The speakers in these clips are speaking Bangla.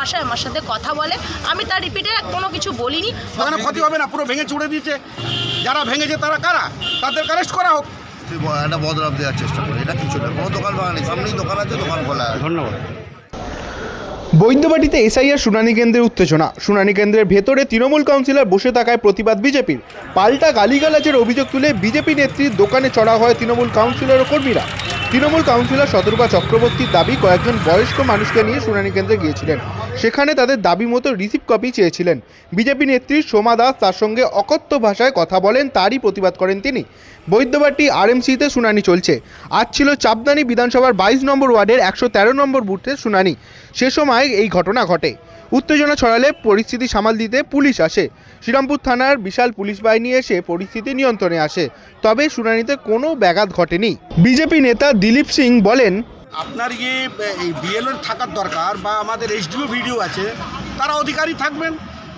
ভাষায় আমার সাথে কথা বলে, আমি তার রিপিটে কোনো কিছু বলিনি। দোকানে ক্ষতি হবে না, পুরো ভেঙে চুড়ে দিয়েছে। যারা ভেঙেছে তারা কারা, তাদেরকে অ্যারেস্ট করা হোক। একটা বদলাভ দেওয়ার চেষ্টা করে, এটা কিছু না, কোনো দোকান ভাঙা নেই, সামনেই দোকান আছে, দোকান খোলা আছে। ধন্যবাদ। বৈদ্যবাটিতে এসআইআর শুনানি কেন্দ্রের উত্তেজনা। শুনানি কেন্দ্রের ভেতরে তৃণমূল কাউন্সিলর বসে থাকায় প্রতিবাদ বিজেপির। পাল্টা গালিগালাজের অভিযোগ তুলে বিজেপি নেত্রীর দোকানে চড়া হয় তৃণমূল কাউন্সিলর ও কর্মীরা। তৃণমূল কাউন্সিলর শতরূপা চক্রবর্তীর দাবি কয়েকজন বয়স্ক মানুষকে নিয়ে শুনানি কেন্দ্রে গিয়েছিলেন, সেখানে তাদের দাবি মতো রিসিভ কপি চেয়েছিলেন। বিজেপি নেত্রী সোমা দাস তার সঙ্গে অকথ্য ভাষায় কথা বলেন, তারই প্রতিবাদ করেন তিনি। বৈদ্যবাটি আরএমসিতে শুনানি চলছে। আজ ছিল চাপদানি বিধানসভার 22 নম্বর ওয়ার্ডের 113 নম্বর বুথের শুনানি। সে সময় এই ঘটনা ঘটে। উত্তেজনা ছড়ালে পরিস্থিতি সামাল দিতে পুলিশ আসে। শ্রীরামপুর থানার বিশাল পুলিশ বাহিনী এসে পরিস্থিতি নিয়ন্ত্রণে আসে, তবে শুনানিতে কোনো ব্যাঘাত ঘটেনি। বিজেপি নেতা দিলীপ সিং বলেন, আপনার এই বিএলওর থাকার দরকার, বা আমাদের এসডিও ভিডিও আছে, তারা অধিকারী থাকবেন,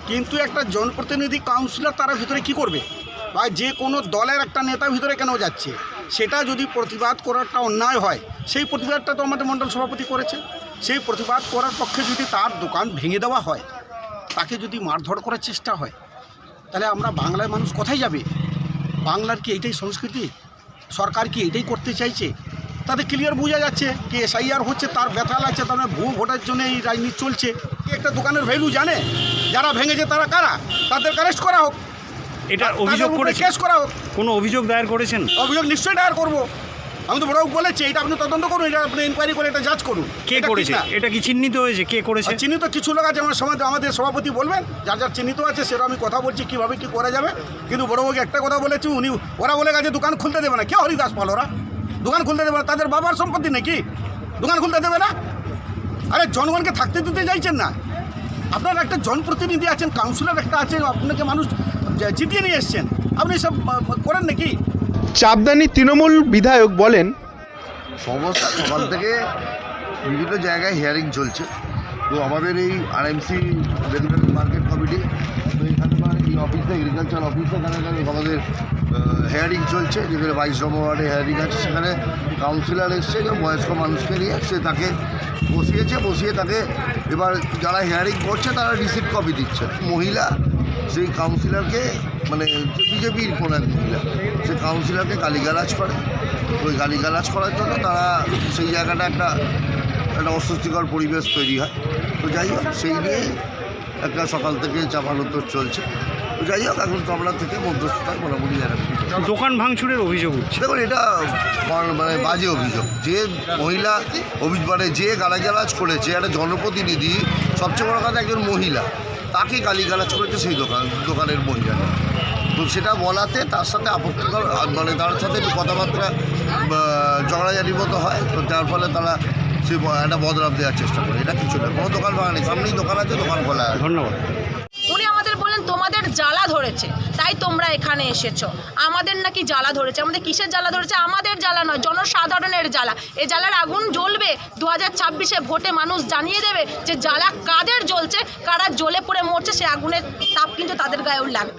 কিন্তু একটা জনপ্রতিনিধি কাউন্সিলর তারা ভিতরে কি করবে, বা যে কোনো দলের একটা নেতা ভিতরে কেন যাচ্ছে, সেটা যদি প্রতিবাদ করাটা অন্যায় হয়, সেই প্রতিবাদটা তো আমাদের মণ্ডল সভাপতি করেছে। সেই প্রতিবাদ করার পক্ষে যদি তার দোকান ভেঙে দেওয়া হয়, তাকে যদি মারধর করার চেষ্টা হয়, তাহলে আমরা বাংলার মানুষ কোথায় যাবে? বাংলার কি এইটাই সংস্কৃতি? সরকার কি এইটাই করতে চাইছে? তাদের ক্লিয়ার বোঝা যাচ্ছে কি এসআইআর হচ্ছে, তার ব্যথা লাগছে, তার ভুয়ো ভোটের জন্য এই রাজনীতি চলছে। একটা দোকানের ভ্যালু জানে, যারা ভেঙেছে তারা কারা, তাদেরকে অ্যারেস্ট করা হোক। এটা অভিযোগ করে কেস করা হোক। কোনো অভিযোগ দায়ের করেছেন? অভিযোগ নিশ্চয়ই দায়ের করবো। আমি তো বড়বাবু বলেছি, এটা আপনি তদন্ত করুন, এটা আপনি ইনকোয়ারি করে এটা জাজ করুন। কে করেছে? এটা কি চিহ্নিত হয়েছে কে করেছে? চিহ্নিত কিছু লোক আছে, আমাদের সভাপতি বলবেন, যার যার চিহ্নিত আছে সেটা আমি কথা বলছি কীভাবে কী করা যাবে। কিন্তু বড়বাবুকে একটা কথা বলেছি, ওরা বলে গেছে দোকান খুলতে দেবে না। কে হরিদাস পাল? ওরা দোকান খুলতে দেবে না? তাদের বাবার সম্পত্তি নাকি দোকান খুলতে দেবে না? আরে জনগণকে থাকতে দিতে চাইছেন না। আপনার একটা জনপ্রতিনিধি আছেন, কাউন্সিলর একটা আছেন, আপনাকে মানুষ জিতিয়ে নিয়ে এসছেন, আপনি সব করেন নাকি? চাপদানি তৃণমূল বিধায়ক বলেন, সমস্যা সকাল থেকে বিভিন্ন জায়গায় হিয়ারিং চলছে। তো আমাদের এই আরএমসি রেগুলেটরি মার্কেট কমিটি, তো এখানকার এই অফিসে, এগ্রিকালচার অফিসে, এখানে আমাদের হিয়ারিং চলছে। যেখানে 22 নম্বর ওয়ার্ডে হিয়ারিং আছে, সেখানে কাউন্সিলর এসছে, একজন বয়স্ক মানুষকে নিয়ে সে তাকে বসিয়ে তাকে এবার যারা হিয়ারিং করছে তারা রিসিপ্ট কপি দিচ্ছে। মহিলা সেই কাউন্সিলরকে, মানে বিজেপির কোন এক মহিলা, সে কাউন্সিলরকে গালিগালাজ করে। ওই গালিগালাজ করার জন্য তারা সেই জায়গাটা একটা অস্বস্তিকর পরিবেশ তৈরি হয়। তো যাই হোক, সেই নিয়ে একটা সকাল থেকে চাপানোত্তর চলছে। তো যাই হোক, এখন কামলা থেকে মধ্যস্থতায় মোটামুটি দোকান ভাঙচুরের অভিযোগ উঠছে। দেখুন, এটা মানে বাজে অভিযোগ। যে মহিলা যে গালাগালাজ করেছে, একটা জনপ্রতিনিধি, সবচেয়ে বড় কথা একজন মহিলা, তাকে গালিগালাজ করেছে সেই দোকানের মহিলারা। তো সেটা বলাতে তার সাথে আপত্তিকর, মানে তার সাথে একটু কথাবার্তা ঝগড়াঝাটির মতো হয়। তো যার ফলে তারা সে একটা বদলাভ দেওয়ার চেষ্টা করে, এটা কিছু না, কোনো দোকান ভাঙা নেই, সামনেই দোকান আছে, দোকান খোলা আছে। ধন্যবাদ। উনি আমাদের বলেন তোমাদের জ্বালা ধরেছে, তাই তোমরা এখানে এসেছো। আমাদের নাকি জ্বালা ধরেছে? আমাদের কিসের জ্বালা ধরেছে? আমাদের জ্বালা নয়, জনসাধারণের জ্বালা। এই জ্বালার আগুন জ্বলবে 2026-এ ভোটে মানুষ জানিয়ে দেবে যে জ্বালা কাদের জ্বলছে, কারা জ্বলে পড়ে মরছে, সে আগুনের তাপ কিন্তু তাদের গায়েও লাগবে।